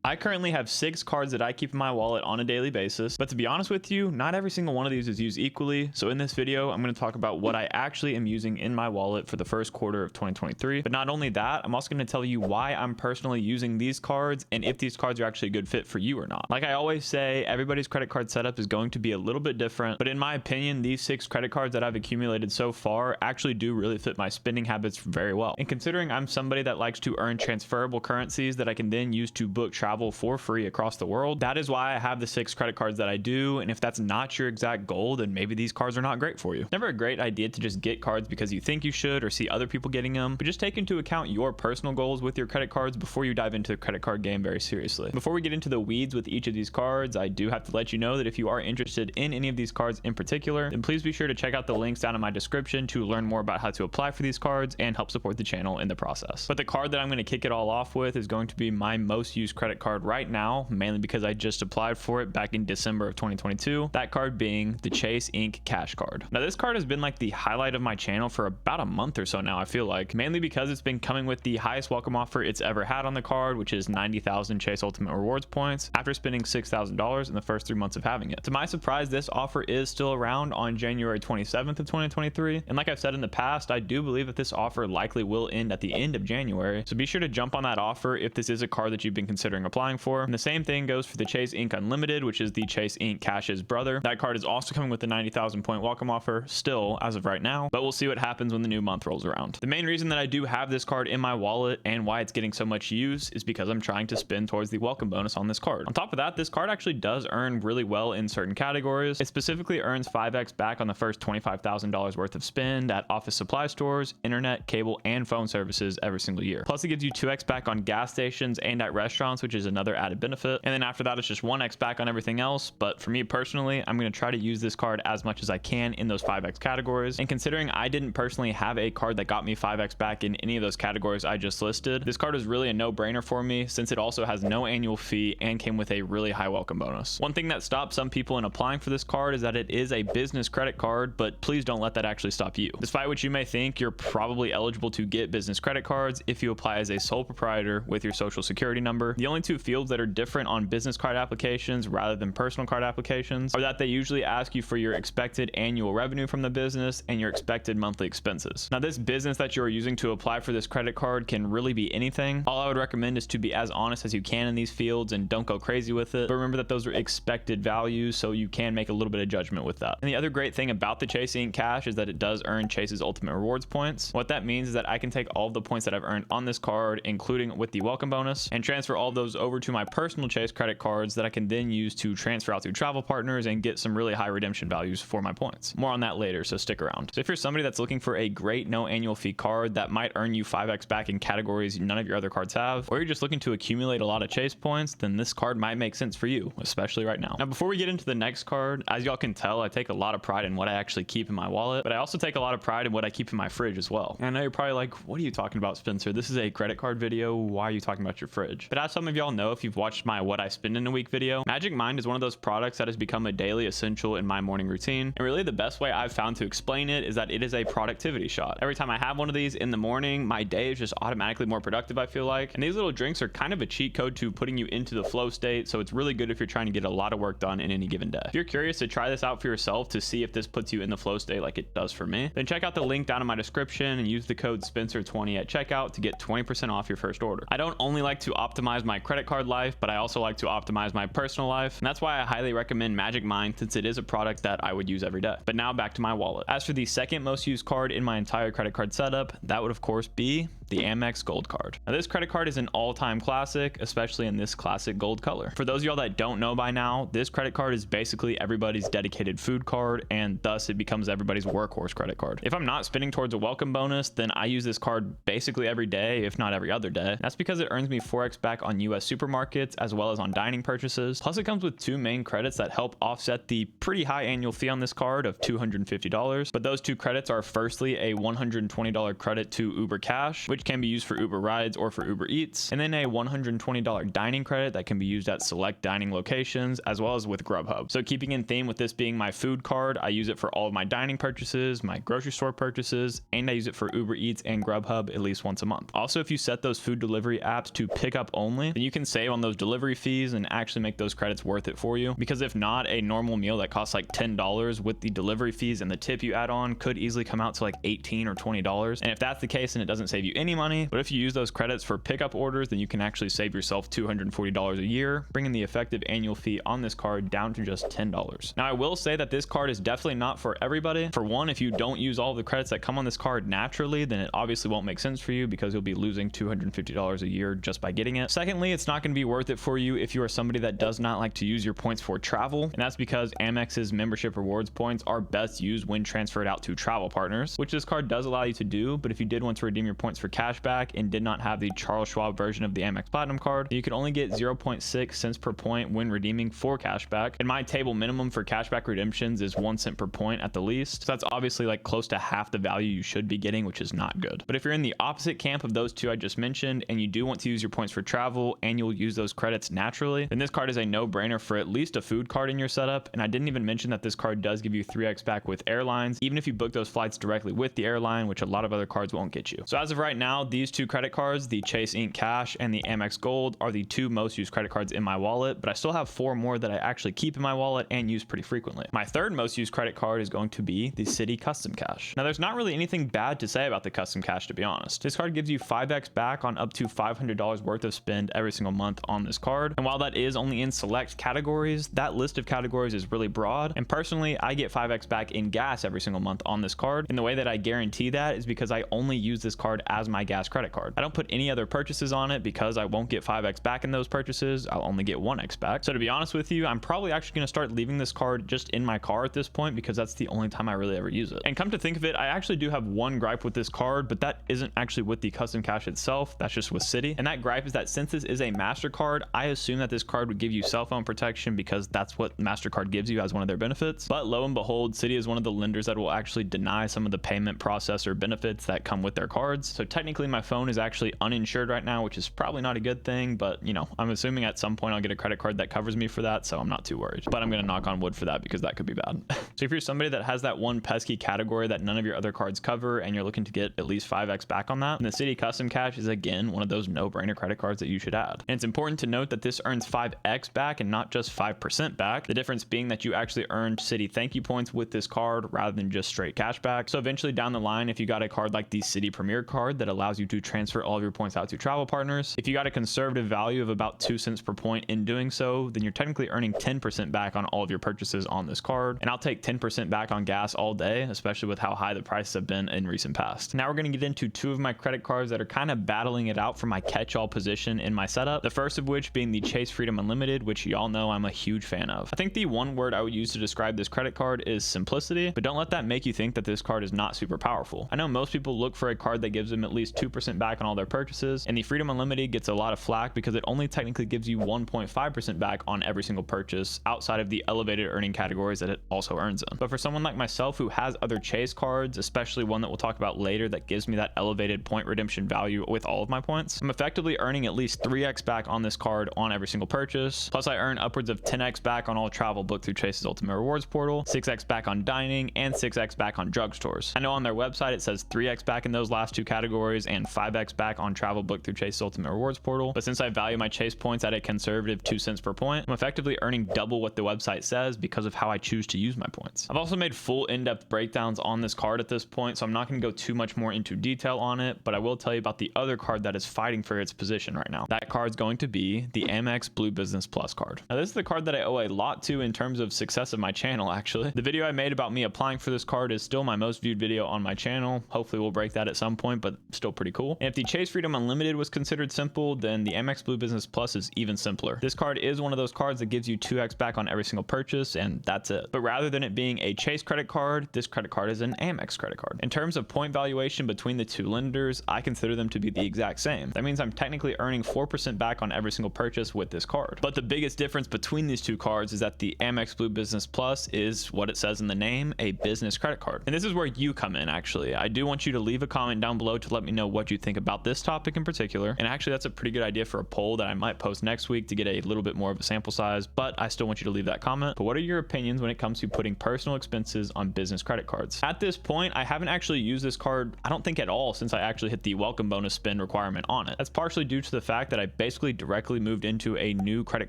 I currently have 6 cards that I keep in my wallet on a daily basis, but to be honest with you, not every single one of these is used equally. So in this video, I'm going to talk about what I actually am using in my wallet for the first quarter of 2023. But not only that, I'm also going to tell you why I'm personally using these cards and if these cards are actually a good fit for you or not. Like I always say, everybody's credit card setup is going to be a little bit different, but in my opinion, these 6 credit cards that I've accumulated so far actually do really fit my spending habits very well. And considering I'm somebody that likes to earn transferable currencies that I can then use to book travel for free across the world, that is why I have the 6 credit cards that I do. And if that's not your exact goal, then maybe these cards are not great for you. Never a great idea to just get cards because you think you should or see other people getting them, but just take into account your personal goals with your credit cards before you dive into the credit card game very seriously. Before we get into the weeds with each of these cards, I do have to let you know that if you are interested in any of these cards in particular, then please be sure to check out the links down in my description to learn more about how to apply for these cards and help support the channel in the process. But the card that I'm going to kick it all off with is going to be my most used credit card right now, mainly because I just applied for it back in December of 2022. That card being the Chase Cash card. Now this card has been like the highlight of my channel for about a month or so now, I feel like, mainly because it's been coming with the highest welcome offer it's ever had on the card, which is 90,000 Chase Ultimate Rewards points after spending $6,000 in the first 3 months of having it. To my surprise, this offer is still around on January 27th of 2023, and like I've said in the past, I do believe that this offer likely will end at the end of January, so be sure to jump on that offer if this is a card that you've been considering applying for. And the same thing goes for the Chase Unlimited, which is the Chase Cash's brother. That card is also coming with the 90,000 point welcome offer still as of right now, but we'll see what happens when the new month rolls around. The main reason that I do have this card in my wallet and why it's getting so much use is because I'm trying to spend towards the welcome bonus on this card. On top of that, this card actually does earn really well in certain categories. It specifically earns 5x back on the first $25,000 worth of spend at office supply stores, internet, cable, and phone services every single year. Plus it gives you 2x back on gas stations and at restaurants, which is another added benefit. And then after that, it's just 1x back on everything else. But for me personally, I'm going to try to use this card as much as I can in those 5x categories. And considering I didn't personally have a card that got me 5x back in any of those categories I just listed, this card is really a no-brainer for me since it also has no annual fee and came with a really high welcome bonus. One thing that stops some people in applying for this card is that it is a business credit card, but please don't let that actually stop you. Despite what you may think, you're probably eligible to get business credit cards if you apply as a sole proprietor with your social security number. The only 2 fields that are different on business card applications rather than personal card applications are that they usually ask you for your expected annual revenue from the business and your expected monthly expenses. Now this business that you are using to apply for this credit card can really be anything. All I would recommend is to be as honest as you can in these fields and don't go crazy with it, but remember that those are expected values, so you can make a little bit of judgment with that. And the other great thing about the Chase Cash is that it does earn Chase's Ultimate Rewards points. What that means is that I can take all of the points that I've earned on this card, including with the welcome bonus, and transfer all of those over to my personal Chase credit cards that I can then use to transfer out to travel partners and get some really high redemption values for my points. More on that later, so stick around. So if you're somebody that's looking for a great no annual fee card that might earn you 5x back in categories none of your other cards have, or you're just looking to accumulate a lot of Chase points, then this card might make sense for you, especially right now. Now, before we get into the next card, as y'all can tell, I take a lot of pride in what I actually keep in my wallet, but I also take a lot of pride in what I keep in my fridge as well. And I know you're probably like, what are you talking about, Spencer? This is a credit card video. Why are you talking about your fridge? But as some of y'all know, if you've watched my What I Spend in a Week video, Magic Mind is one of those products that has become a daily essential in my morning routine. And really the best way I've found to explain it is that it is a productivity shot. Every time I have one of these in the morning, my day is just automatically more productive, I feel like. And these little drinks are kind of a cheat code to putting you into the flow state, so it's really good if you're trying to get a lot of work done in any given day. If you're curious to try this out for yourself to see if this puts you in the flow state like it does for me, then check out the link down in my description and use the code Spencer20 at checkout to get 20% off your first order. I don't only like to optimize my credit card life, but I also like to optimize my personal life, and that's why I highly recommend Magic Mind since it is a product that I would use every day. But now back to my wallet. As for the second most used card in my entire credit card setup, that would of course be the Amex Gold card. Now this credit card is an all-time classic, especially in this classic gold color. For those of y'all that don't know by now, this credit card is basically everybody's dedicated food card, and thus it becomes everybody's workhorse credit card. If I'm not spending towards a welcome bonus, then I use this card basically every day, if not every other day. That's because it earns me 4x back on US supermarkets as well as on dining purchases. Plus it comes with 2 main credits that help offset the pretty high annual fee on this card of $250. But those 2 credits are firstly a $120 credit to Uber Cash, which which can be used for Uber rides or for Uber Eats, and then a $120 dining credit that can be used at select dining locations as well as with Grubhub. So keeping in theme with this being my food card, I use it for all of my dining purchases, my grocery store purchases, and I use it for Uber Eats and Grubhub at least once a month. Also, if you set those food delivery apps to pick up only, then you can save on those delivery fees and actually make those credits worth it for you. Because if not, a normal meal that costs like $10 with the delivery fees and the tip you add on could easily come out to like $18 or $20. And if that's the case, then it doesn't save you any money. But if you use those credits for pickup orders, then you can actually save yourself $240 a year, bringing the effective annual fee on this card down to just $10. Now, I will say that this card is definitely not for everybody. For one, if you don't use all of the credits that come on this card naturally, then it obviously won't make sense for you because you'll be losing $250 a year just by getting it. Secondly, it's not going to be worth it for you if you are somebody that does not like to use your points for travel, and that's because Amex's membership rewards points are best used when transferred out to travel partners, which this card does allow you to do. But if you did want to redeem your points for cashback and did not have the Charles Schwab version of the Amex Platinum card, you can only get 0.6 cents per point when redeeming for cashback, and my table minimum for cashback redemptions is 1 cent per point at the least. So that's obviously like close to half the value you should be getting, which is not good. But if you're in the opposite camp of those two I just mentioned, and you do want to use your points for travel and you'll use those credits naturally, then this card is a no-brainer for at least a food card in your setup. And I didn't even mention that this card does give you 3x back with airlines, even if you book those flights directly with the airline, which a lot of other cards won't get you. So as of right now, these two credit cards, the Chase Ink Cash and the Amex Gold, are the two most used credit cards in my wallet, but I still have 4 more that I actually keep in my wallet and use pretty frequently. My third most used credit card is going to be the Citi Custom Cash. Now, there's not really anything bad to say about the Custom Cash, to be honest. This card gives you 5x back on up to $500 worth of spend every single month on this card. And while that is only in select categories, that list of categories is really broad. And personally, I get 5x back in gas every single month on this card. And the way that I guarantee that is because I only use this card as my gas credit card. I don't put any other purchases on it because I won't get 5x back in those purchases. I'll only get 1x back. So to be honest with you, I'm probably actually going to start leaving this card just in my car at this point because that's the only time I really ever use it. And come to think of it, I actually do have one gripe with this card, but that isn't actually with the Custom Cash itself. That's just with Citi. And that gripe is that since this is a MasterCard, I assume that this card would give you cell phone protection because that's what MasterCard gives you as one of their benefits. But lo and behold, Citi is one of the lenders that will actually deny some of the payment processor benefits that come with their cards. So technically my phone is actually uninsured right now, which is probably not a good thing, but you know, I'm assuming at some point I'll get a credit card that covers me for that, so I'm not too worried. But I'm gonna knock on wood for that because that could be bad. So if you're somebody that has that one pesky category that none of your other cards cover and you're looking to get at least 5x back on that, then the Citi Custom Cash is again one of those no-brainer credit cards that you should add. And it's important to note that this earns 5x back and not just 5% back. The difference being that you actually earned Citi thank you points with this card rather than just straight cash back. So eventually down the line, if you got a card like the Citi Premier card that allows you to transfer all of your points out to travel partners, if you got a conservative value of about 2 cents per point in doing so, then you're technically earning 10% back on all of your purchases on this card. And I'll take 10% back on gas all day, especially with how high the prices have been in recent past. Now we're going to get into 2 of my credit cards that are kind of battling it out for my catch-all position in my setup. The first of which being the Chase Freedom Unlimited, which y'all know I'm a huge fan of. I think the one word I would use to describe this credit card is simplicity, but don't let that make you think that this card is not super powerful. I know most people look for a card that gives them at least 2% back on all their purchases, and the Freedom Unlimited gets a lot of flack because it only technically gives you 1.5% back on every single purchase outside of the elevated earning categories that it also earns in. But for someone like myself who has other Chase cards, especially one that we'll talk about later that gives me that elevated point redemption value with all of my points, I'm effectively earning at least 3x back on this card on every single purchase. Plus I earn upwards of 10x back on all travel booked through Chase's Ultimate Rewards portal, 6x back on dining, and 6x back on drugstores. I know on their website it says 3x back in those last 2 categories and 5x back on travel booked through Chase's Ultimate Rewards portal, but since I value my Chase points at a conservative 2 cents per point, I'm effectively earning double what the website says because of how I choose to use my points. I've also made full in-depth breakdowns on this card at this point, so I'm not going to go too much more into detail on it, but I will tell you about the other card that is fighting for its position right now. That card's going to be the Amex Blue Business Plus card. Now this is the card that I owe a lot to in terms of success of my channel actually. The video I made about me applying for this card is still my most viewed video on my channel. Hopefully we'll break that at some point, but still pretty cool. And if the Chase Freedom Unlimited was considered simple, then the Amex Blue Business Plus is even simpler. This card is one of those cards that gives you 2x back on every single purchase, and that's it. But rather than it being a Chase credit card, this credit card is an Amex credit card. In terms of point valuation between the 2 lenders, I consider them to be the exact same. That means I'm technically earning 4% back on every single purchase with this card. But the biggest difference between these 2 cards is that the Amex Blue Business Plus is what it says in the name, a business credit card. And this is where you come in actually. I do want you to leave a comment down below to let me me know what you think about this topic in particular. And actually, that's a pretty good idea for a poll that I might post next week to get a little bit more of a sample size, but I still want you to leave that comment. But what are your opinions when it comes to putting personal expenses on business credit cards? At this point, I haven't actually used this card, I don't think at all, since I actually hit the welcome bonus spend requirement on it. That's partially due to the fact that I basically directly moved into a new credit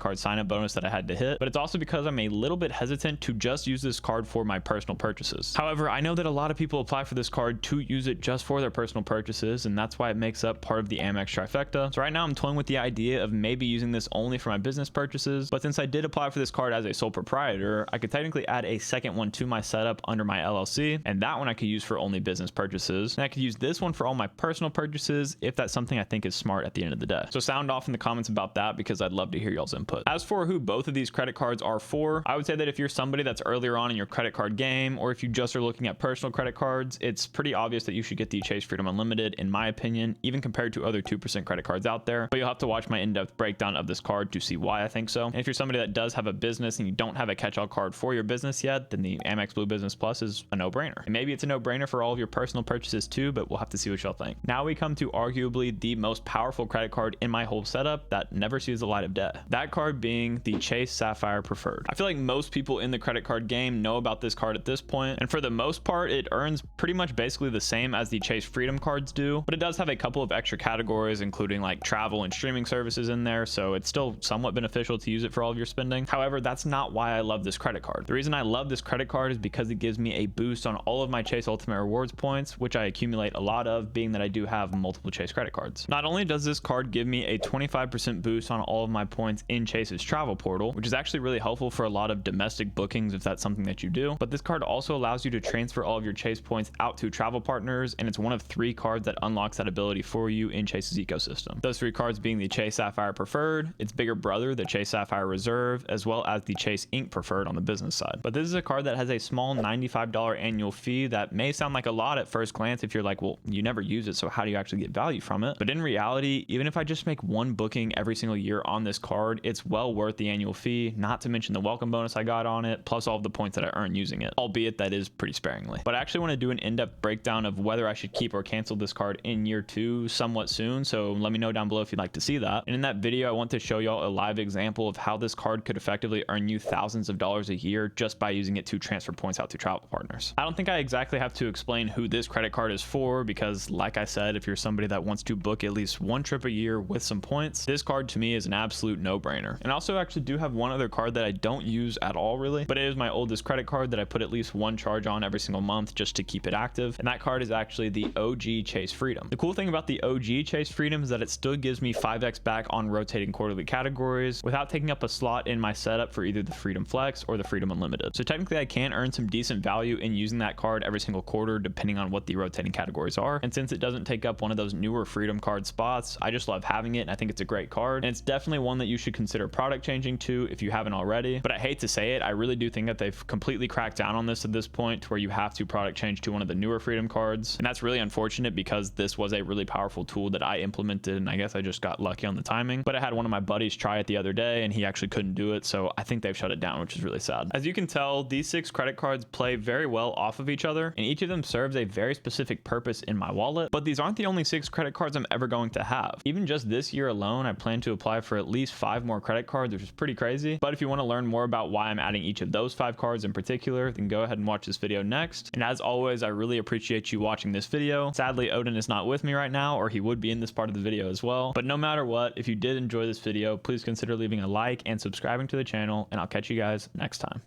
card sign up bonus that I had to hit, but it's also because I'm a little bit hesitant to just use this card for my personal purchases. However, I know that a lot of people apply for this card to use it just for their personal purchases, and that's why it makes up part of the Amex trifecta. So right now I'm toying with the idea of maybe using this only for my business purchases, but since I did apply for this card as a sole proprietor, I could technically add a second one to my setup under my LLC, and that one I could use for only business purchases. And I could use this one for all my personal purchases if that's something I think is smart at the end of the day. So sound off in the comments about that, because I'd love to hear y'all's input. As for who both of these credit cards are for, I would say that if you're somebody that's earlier on in your credit card game, or if you just are looking at personal credit cards, it's pretty obvious that you should get the Chase Freedom Unlimited, in my opinion, even compared to other 2% credit cards out there. But you'll have to watch my in-depth breakdown of this card to see why I think so. And if you're somebody that does have a business and you don't have a catch-all card for your business yet, then the Amex Blue Business Plus is a no-brainer. And maybe it's a no-brainer for all of your personal purchases too, but we'll have to see what y'all think. Now we come to arguably the most powerful credit card in my whole setup that never sees the light of day. That card being the Chase Sapphire Preferred. I feel like most people in the credit card game know about this card at this point, and for the most part, it earns pretty much basically the same as the Chase Freedom cards do, but it does have a couple of extra categories, including like travel and streaming services in there, so it's still somewhat beneficial to use it for all of your spending. However, that's not why I love this credit card. The reason I love this credit card is because it gives me a boost on all of my Chase Ultimate Rewards points, which I accumulate a lot of, being that I do have multiple Chase credit cards. Not only does this card give me a 25% boost on all of my points in Chase's travel portal, which is actually really helpful for a lot of domestic bookings if that's something that you do, but this card also allows you to transfer all of your Chase points out to travel partners, and it's one of 3 cards that unlocks that ability for you in Chase's ecosystem. Those 3 cards being the Chase Sapphire Preferred, its bigger brother, the Chase Sapphire Reserve, as well as the Chase Ink Preferred on the business side. But this is a card that has a small $95 annual fee that may sound like a lot at first glance if you're like, well, you never use it, so how do you actually get value from it? But in reality, even if I just make one booking every single year on this card, it's well worth the annual fee, not to mention the welcome bonus I got on it, plus all of the points that I earn using it, albeit that is pretty sparingly. But I actually want to do an in-depth breakdown of whether I should keep or cancel this card in year 2 somewhat soon, so let me know down below if you'd like to see that. And in that video, I want to show y'all a live example of how this card could effectively earn you thousands of dollars a year just by using it to transfer points out to travel partners. I don't think I exactly have to explain who this credit card is for, because like I said, if you're somebody that wants to book at least one trip a year with some points, this card to me is an absolute no-brainer. And I also actually do have one other card that I don't use at all really, but it is my oldest credit card that I put at least one charge on every single month just to keep it active, and that card is actually the OG Chase Freedom. The cool thing about the OG Chase Freedom is that it still gives me 5x back on rotating quarterly categories without taking up a slot in my setup for either the Freedom Flex or the Freedom Unlimited. So technically I can earn some decent value in using that card every single quarter depending on what the rotating categories are, and since it doesn't take up one of those newer Freedom card spots, I just love having it, and I think it's a great card, and it's definitely one that you should consider product changing to if you haven't already. But I hate to say it, I really do think that they've completely cracked down on this at this point to where you have to product change to one of the newer Freedom cards, and that's really unfortunate because this was a really powerful tool that I implemented, and I guess I just got lucky on the timing. But I had one of my buddies try it the other day and he actually couldn't do it, so I think they've shut it down, which is really sad. As you can tell, these 6 credit cards play very well off of each other, and each of them serves a very specific purpose in my wallet. But these aren't the only 6 credit cards I'm ever going to have. Even just this year alone, I plan to apply for at least 5 more credit cards, which is pretty crazy. But if you want to learn more about why I'm adding each of those 5 cards in particular, then go ahead and watch this video next. And as always, I really appreciate you watching this video. Sadly, Odin is not with me right now, or he would be in this part of the video as well. But no matter what, if you did enjoy this video, please consider leaving a like and subscribing to the channel, and I'll catch you guys next time.